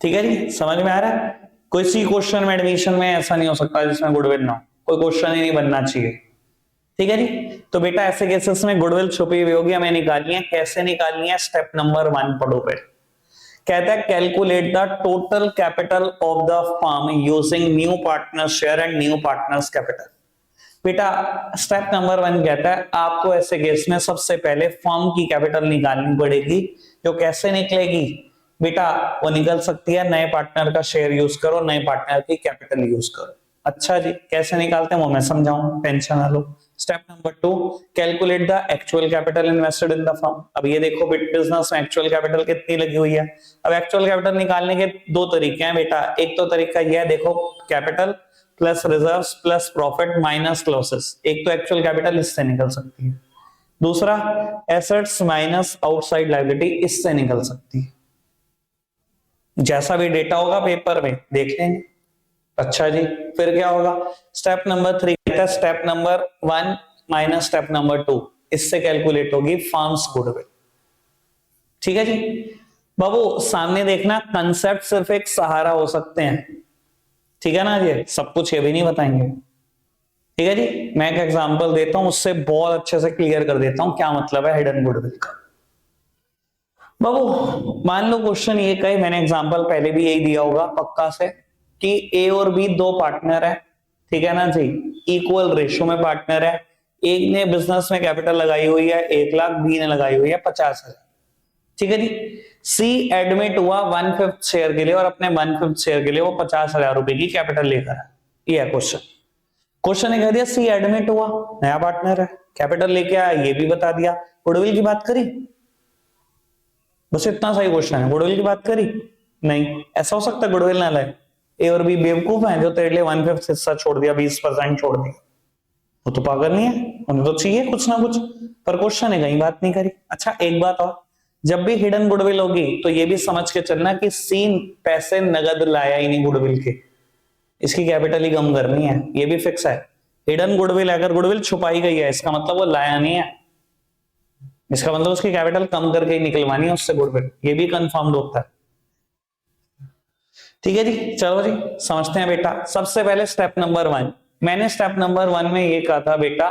ठीक है जी, समझ में आ रहा है? कोई सी क्वेश्चन में एडमिशन में ऐसा नहीं हो सकता जिसमें गुडविल ना हो, कोई क्वेश्चन ही नहीं बनना चाहिए। ठीक है जी, तो बेटा ऐसे केसेस में गुडविल छुपी हुई होगी, हमें निकालनी है। कैसे निकालनी है, स्टेप नंबर 1 पढ़ो पे। कहता है calculate the total capital of the firm using new partner share and new partners capital. बेटा स्टेप नंबर 1 कहता है आपको ऐसे केस में सबसे पहले फर्म की कैपिटल निकालनी पड़ेगी। जो कैसे निकलेगी बेटा, वो निकल सकती है नए पार्टनर का शेयर यूज करो, नए पार्टनर की कैपिटल यूज करो। अच्छा जी, कैसे निकालते हैं वो मैं समझाऊं, टेंशन ना लो। Step number 2, calculate the actual capital invested in the firm. अब ये देखो बिजनेस में एक्चुअल कैपिटल कितनी लगी हुई है। अब एक्चुअल कैपिटल निकालने के दो तरीके हैं बेटा। एक तो तरीका यह है, देखो capital plus reserves plus profit minus losses. एक तो एक्चुअल कैपिटल इससे निकल सकती है, दूसरा एसेट्स माइनस आउटसाइड लायबिलिटी इससे निकल सकती है। जैसा भी डेटा होगा पेपर में देख लेंगे। अच्छा जी, फिर क्या होगा? स्टेप नंबर 3 कहता है step number 1 minus step number 2, इससे कैलकुलेट होगी फर्म्स गुडविल। ठीक है जी बाबू, सामने देखना कंसेप्ट सिर्फ एक सहारा हो सकते हैं, ठीक है ना जी, सब कुछ ये भी नहीं बताएंगे। ठीक है जी, मैं एक एग्जांपल देता हूं, उससे बहुत अच्छे से क्लियर कर देता हूं क्या मतलब है हिडन गुडविल का। बाबू मान लो क्वेश्चन ये कहे, मैंने एग्जांपल पहले भी यही दिया होगा पक्का से, कि ए और बी दो पार्टनर है, ठीक है ना जी, इक्वल रेशियो में पार्टनर है। एक ने बिजनेस में कैपिटल लगाई हुई है 1 लाख, बी ने लगाई हुई है 50,000। ठीक है जी, सी एडमिट हुआ 1/5 शेयर के लिए और अपने 1/5 शेयर के लिए वो 50,000 रुपए की कैपिटल लेकर है। ये है क्वेश्चन। क्वेश्चन ने कह दिया सी एडमिट हुआ, नया पार्टनर है, कैपिटल लेके आया, ये भी बता दिया। गुडविल की बात करी, बस इतना सही क्वेश्चन है। गुडविल की बात करी नहीं, ऐसा हो सकता है गुडविल ना लाए? ए और बी बेवकूफ है जो तेरे लिए 1/5 हिस्सा छोड़ दिया, 20% छोड़ दिया। वो तो पागल नहीं है, उन्हें तो चाहिए कुछ ना कुछ, पर क्वेश्चन ने कहीं बात नहीं करी। अच्छा एक बात और, जब भी हिडन गुडविल होगी तो ये भी समझ के चलना कि सीन पैसे नगद लाया ही नहीं गुडविल के, इसकी कैपिटल ही कम करनी है, ये भी फिक्स है। हिडन गुडविल, अगर गुडविल छुपाई गई है इसका मतलब वो लाया नहीं है, इसका मतलब उसकी कैपिटल कम करके ही निकलवानी है उससे गुडविल, ये भी कंफर्म्ड होता है। ठीक है जी, चलो जी समझते हैं बेटा। सबसे पहले स्टेप नंबर 1, मैंने स्टेप नंबर 1 में ये कहा था बेटा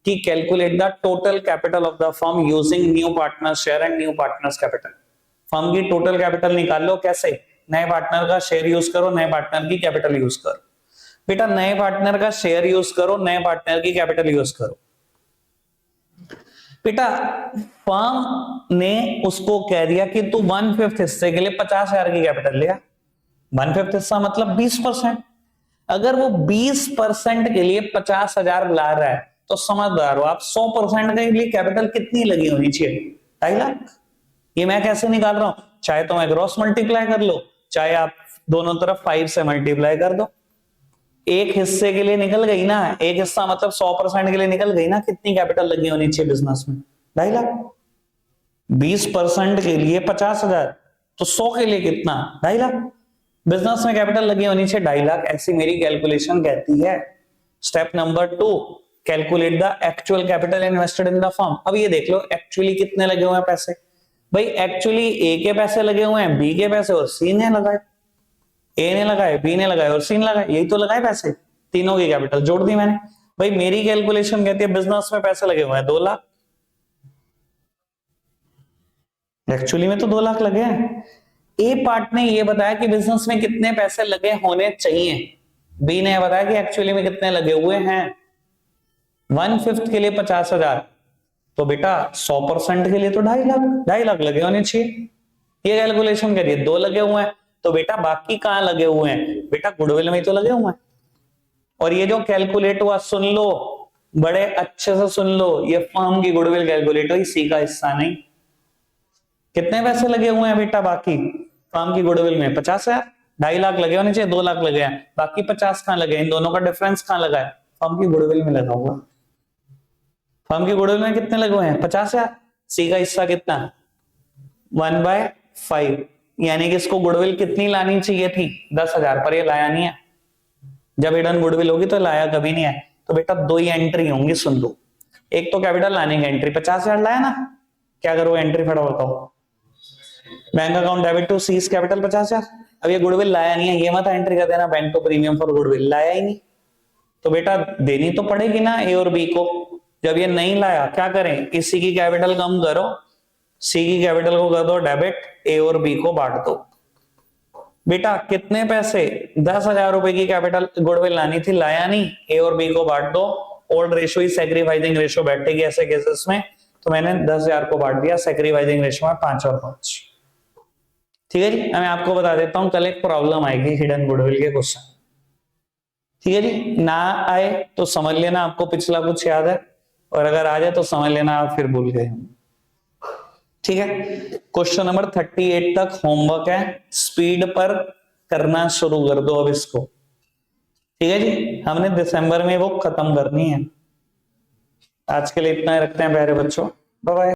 कि calculate the total capital of the firm using new partner share and new partners capital. Firm की टोटल कैपिटल निकाल लो, कैसे? नए पार्टनर का शेयर यूज करो, नए पार्टनर की कैपिटल यूज करो। बेटा नए पार्टनर का शेयर यूज करो, नए पार्टनर की कैपिटल यूज करो। बेटा फर्म ने उसको कह दिया कि तू 1/5 हिस्से के लिए 50,000 की कैपिटल ले आ। 1/5 हिस्सा मतलब 20%। अगर वो 20% के लिए 50,000 ला रहा है तो समझदार हो आप, 100% के लिए कैपिटल कितनी लगी होनी चाहिए? 2.5 लाख। ये मैं कैसे निकाल रहा हूं? चाहे तो मैं ग्रॉस मल्टीप्लाई कर लो, चाहे आप दोनों तरफ 5 से मल्टीप्लाई कर दो। एक हिस्से के लिए निकल गई ना, एक हिस्सा मतलब 100% के लिए निकल गई ना, कितनी कैपिटल लगी होनी चाहिए बिजनेस में? 2.5 लाख। 20% के लिए 50,000 तो 100 के लिए कितना? 2.5 लाख। बिजनेस में कैपिटल लगी होनी चाहिए 2.5 लाख, ऐसी मेरी कैलकुलेशन कहती है। Step number 2, calculate the actual capital invested in the firm. अब ये देख लो एक्चुअली कितने लगे हुए हैं पैसे। भाई एक्चुअली ए के पैसे लगे हुए हैं, बी के पैसे और सी ने लगाए, ए ने लगाए, बी ने लगाए और सी ने लगाए, यही तो लगाए पैसे, तीनों की कैपिटल जोड़ दी मैंने। भाई मेरी कैलकुलेशन कहती है बिजनेस में पैसे लगे हुए हैं 2 लाख, एक्चुअली में तो 2 लाख लगे हैं। ए पार्ट ने ये बताया कि बिजनेस में कितने पैसे लगे होने चाहिए, बी ने बताया कि एक्चुअली में कितने लगे हुए हैं। 1/5 के लिए 50,000 तो बेटा 100% के लिए तो 2.5 लाख, 2.5 लाख लगे होने चाहिए। ये कैलकुलेशन करिए, 2 लगे हुए हैं तो बेटा बाकी कहां लगे हुए हैं? बेटा गुडविल में ही तो लगे हुए हैं। और ये जो कैलकुलेट हुआ सुन लो, बड़े अच्छे से सुन लो, ये फर्म की गुडविल कैलकुलेट हुई, सी का हिस्सा नहीं। कितने पैसे लगे हुए हैं बेटा बाकी फर्म की गुडविल में? 50,000। 2.5 लाख लगे होने चाहिए, 2 लाख लगे हैं, बाकी 50 कहां लगे? इन दोनों का डिफरेंस कहां लगा है? फर्म की गुडविल में लगा हुआ। फर्म की गुडविल में कितने लगे हुए हैं? 50,000। सी का हिस्सा कितना? 1/5, यानी कि इसको गुडविल कितनी लानी चाहिए थी? 10,000, पर ये लाया नहीं है। जब हिडन गुडविल होगी तो लाया कभी नहीं है। तो बेटा 2 ही एंट्री होंगी, सुन लो। एक तो कैपिटल लाने की एंट्री, 50,000 लाया ना, क्या करो एंट्री फटाफट बताओ। Bank account debit to C's capital 50,000। अब ये गुडविल लाया नहीं है, ये मत एंट्री कर देना bank to premium for goodwill, लाया ही नहीं तो बेटा देनी तो पड़ेगी ना ए और बी को। जब ये नहीं लाया क्या करें? इसी की कैपिटल कम करो, सी की कैपिटल को कर दो डेबिट, ए और बी को बांट दो। बेटा कितने पैसे, 10,000 रुपए की कैपिटल गुडविल लानी थी, लाया नहीं, ए और बी को बांट दो। ओल्ड रेशो ही सैक्रिफाइसिंग रेशो बैठेगी ऐसे केसेस में, तो मैंने 10,000 को बांट दिया, सैक्रिफाइसिंग रेशो में 5 और 5। ठीक है जी, मैं आपको बता देता हूं, कल एक प्रॉब्लम आएगी हिडन गुडविल के क्वेश्चन। ठीक है जी, ना आए तो समझ लेना आपको पिछला कुछ याद है, और अगर आ जाए तो समझ लेना आप फिर भूल गए। ठीक है, क्वेश्चन नंबर 38 तक होमवर्क है, स्पीड पर करना शुरू कर दो अब इसको। ठीक है जी, हमने दिसंबर में वो खत्म करनी है। आज के लिए इतना ही रखते हैं प्यारे बच्चों, बाय बाय।